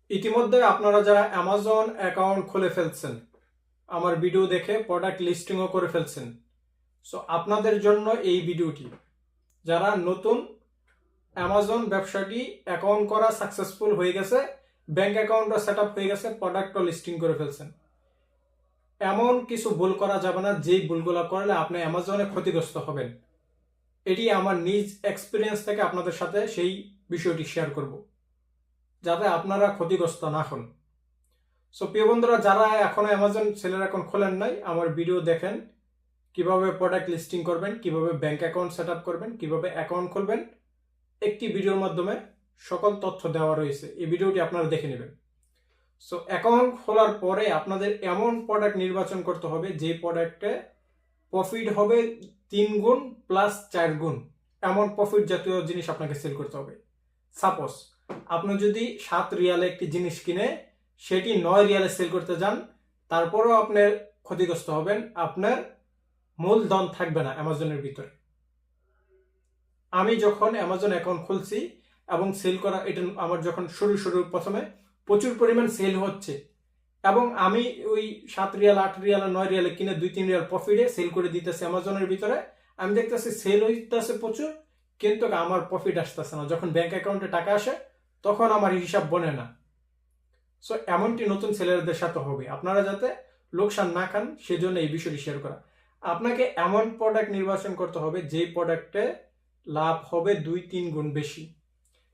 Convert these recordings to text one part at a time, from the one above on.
ইতিমধ্যে আপনারা যারা অ্যামাজন অ্যাকাউন্ট খুলে ফেলছেন, আমার ভিডিও দেখে প্রোডাক্ট লিস্টিংও করে ফেলছেন, সো আপনাদের জন্য এই ভিডিওটি। যারা নতুন অ্যামাজন ব্যবসাটি অ্যাকাউন্ট করা সাকসেসফুল হয়ে গেছে, ব্যাংক অ্যাকাউন্টও সেট আপ হয়ে গেছে, প্রোডাক্টও লিস্টিং করে ফেলছেন, এমন কিছু ভুল করা যাবে না যেই ভুলগুলো করলে আপনি অ্যামাজনে ক্ষতিগ্রস্ত হবেন। এটি আমার নিজ এক্সপিরিয়েন্স থেকে আপনাদের সাথে সেই বিষয়টি শেয়ার করব, যাতে আপনারা ক্ষতিগ্রস্ত না হন। সো প্রিয় বন্ধুরা, যারা এখনো অ্যামাজন সেলার অ্যাকাউন্ট খোলেন নাই, আমার ভিডিও দেখেন কিভাবে প্রোডাক্ট লিস্টিং করবেন, কিভাবে ব্যাংক অ্যাকাউন্ট সেট আপ করবেন, কিভাবে অ্যাকাউন্ট খুলবেন। একটি ভিডিওর মাধ্যমে সকল তথ্য দেওয়া রয়েছে, এই ভিডিওটি আপনারা দেখে নেবেন। সো অ্যাকাউন্ট খোলার পরে আপনাদের এমন প্রোডাক্ট নির্বাচন করতে হবে যে প্রোডাক্টে প্রফিট হবে 3 গুণ প্লাস 4 গুণ, এমন প্রফিট জাতীয় জিনিস আপনাকে সেল করতে হবে। সাপোজ আপনি যদি 7 রিয়ালে একটি জিনিস কিনে সেটি 9 রিয়ালে সেল করতে যান, তারপরেও আপনি ক্ষতিগ্রস্ত হবেন, আপনার মূলধন থাকবে না অ্যামাজনের ভিতরে। আমি যখন অ্যামাজন অ্যাকাউন্ট খুলছি এবং সেল করা, এটা আমার যখন শুরু প্রথমে প্রচুর পরিমাণ সেল হচ্ছে এবং আমি ওই 7 রিয়াল 8 রিয়াল 9 রিয়ালে কিনে 2-3 রিয়াল প্রফিটে সেল করে দিতেছি অ্যামাজনের ভিতরে, আমি দেখতেছি সেল হইতেছে প্রচুর, কিন্তু আমার প্রফিট আসতেছে না। যখন ব্যাংক অ্যাকাউন্টে টাকা আসে তখন আমার হিসাব বনে না। সো এমনটি নতুন সেলারদের সাথে হবে, আপনারা যাতে লোকসান না খান সেজন্য এই বিষয়টি শেয়ার করা। আপনাকে এমন প্রোডাক্ট নির্বাচন করতে হবে যেই প্রোডাক্টে লাভ হবে 2-3 গুণ বেশি।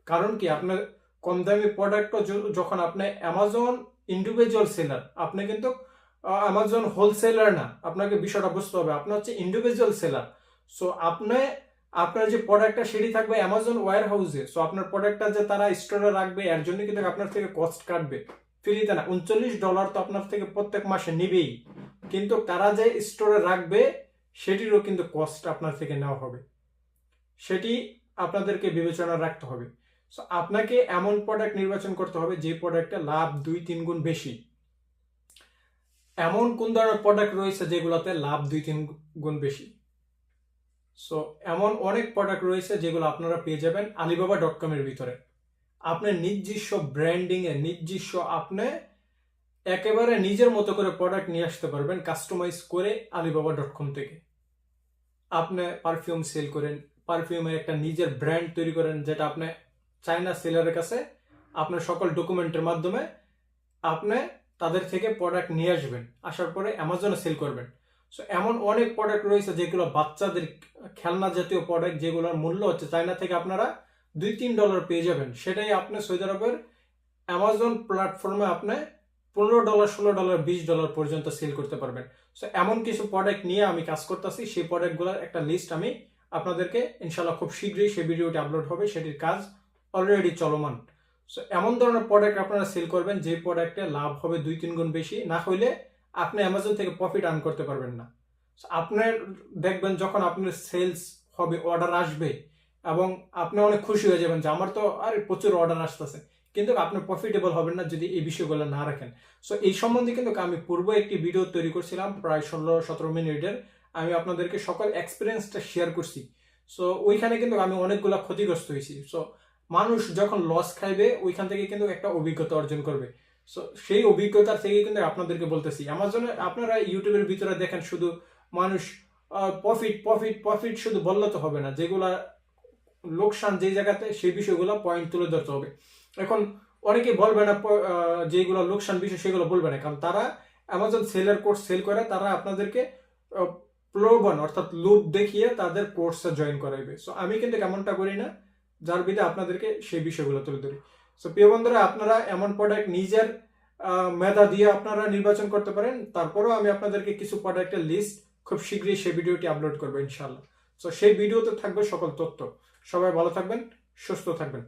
কারণ কি, আপনার কম দামি প্রোডাক্টও যখন আপনি অ্যামাজন ইন্ডিভিজুয়াল সেলার, আপনি কিন্তু অ্যামাজন হোলসেলার না, আপনাকে বিষয়টা বুঝতে হবে, আপনি হচ্ছে ইন্ডিভিজুয়াল সেলার। সো আপনার যে প্রোডাক্টটা সেটি থাকবে অ্যামাজন ওয়্যার হাউসে। সো আপনার প্রোডাক্টটা যে তারা স্টোরে রাখবে এর জন্য কিন্তু আপনার থেকে কস্ট কাটবে, ফ্রিতে না। $39 তো আপনার থেকে প্রত্যেক মাসে নিবেই, কিন্তু তারা যে স্টোরে রাখবে সেটিরও কিন্তু কস্ট আপনার থেকে নেওয়া হবে, সেটি আপনাদেরকে বিবেচনা রাখতে হবে। সো আপনাকে এমন প্রোডাক্ট নির্বাচন করতে হবে যে প্রোডাক্টে লাভ 2-3 গুণ বেশি। এমন কোন ধরনের প্রোডাক্ট রয়েছে যেগুলোতে লাভ 2-3 গুণ বেশি? সো এমন অনেক প্রোডাক্ট রয়েছে যেগুলো আপনারা পেয়ে যাবেন alibaba.com এর ভিতরে। আপনার নিজস্ব ব্র্যান্ডিং এ নিজস্ব আপনি একেবারে নিজের মতো করে প্রোডাক্ট নিয়ে আসতে পারবেন কাস্টমাইজ করে alibaba.com থেকে। আপনি পারফিউম সেল করেন, পারফিউমের একটা নিজের ব্র্যান্ড তৈরি করেন, যেটা আপনি চায়না সেলারের কাছে আপনার সকল ডকুমেন্টের মাধ্যমে আপনি তাদের থেকে প্রোডাক্ট নিয়ে আসবেন, আসার পরে অ্যামাজনে সেল করবেন। সো এমন অনেক প্রোডাক্ট রয়েছে যেগুলো বাচ্চাদের খেলনা জাতীয় প্রোডাক্ট, যেগুলোর মূল্য হচ্ছে চায়না থেকে আপনারা $2-3 পেয়ে যাবেন, সেটাই আপনি সৌদি আরবের অ্যামাজন প্ল্যাটফর্মে আপনি $15, $16, $20 পর্যন্ত সেল করতে পারবেন। সো এমন কিছু প্রোডাক্ট নিয়ে আমি কাজ করতেছি, সেই প্রোডাক্টগুলোর একটা লিস্ট আমি আপনাদেরকে ইনশাল্লাহ খুব শীঘ্রই সেই ভিডিওটি আপলোড হবে, সেটির কাজ অলরেডি চলমান। সো এমন ধরনের প্রোডাক্ট আপনারা সেল করবেন যে প্রোডাক্টে লাভ হবে 2-3 গুণ বেশি, না হইলে আপনি অ্যামাজন থেকে প্রফিট আর্ন করতে পারবেন না। আপনার দেখবেন যখন আপনার সেলস হবে, অর্ডার আসবে এবং আপনি অনেক খুশি হয়ে যাবেন যে আমার তো আরে প্রচুর অর্ডার আসতেছে, কিন্তু আপনি প্রফিটেবল হবেন না যদি এই বিষয়গুলো না রাখেন। সো এই সম্বন্ধে কিন্তু আমি পূর্বে একটি ভিডিও তৈরি করছিলাম প্রায় 16-17 মিনিটের, আমি আপনাদেরকে সকল এক্সপিরিয়েন্সটা শেয়ার করছি। সো ওইখানে কিন্তু আমি অনেকগুলো ক্ষতিগ্রস্ত হয়েছি। সো মানুষ যখন লস খাইবে ওইখান থেকে কিন্তু একটা অভিজ্ঞতা অর্জন করবে। সো সেই অভিজ্ঞতার থেকে কিন্তু আপনাদেরকে বলতেছি, অ্যামাজনে আপনারা ইউটিউবের ভিতরে দেখেন শুধু মানুষ প্রফিট প্রফিট প্রফিট শুধু বললে তো হবে না, যেগুলা লোকসান যে জায়গাতে সেই বিষয়গুলো পয়েন্ট তুলে ধরতে হবে। এখন অনেকে বলবে না যেগুলো লোকসান বিষয় সেগুলো বলবে না, কারণ তারা অ্যামাজন সেলার কোর্স সেল করে, তারা আপনাদেরকে প্রলোভন অর্থাৎ লুপ দেখিয়ে তাদের কোর্সে জয়েন করাইবে। সো আমি কিন্তু এমনটা করি না, যার বিধে আপনাদেরকে সেই বিষয়গুলো তুলে ধরি। সো প্রিয় বন্ধুরা, আপনারা এমন প্রোডাক্ট নিজের মেধা দিয়ে আপনারা নির্বাচন করতে পারেন। তারপরেও আমি আপনাদেরকে কিছু প্রোডাক্টের লিস্ট খুব শীঘ্রই সেই ভিডিওটি আপলোড করবো ইনশাল্লাহ। সো সেই ভিডিওতে থাকবে সকল তথ্য। সবাই ভালো থাকবেন, সুস্থ থাকবেন।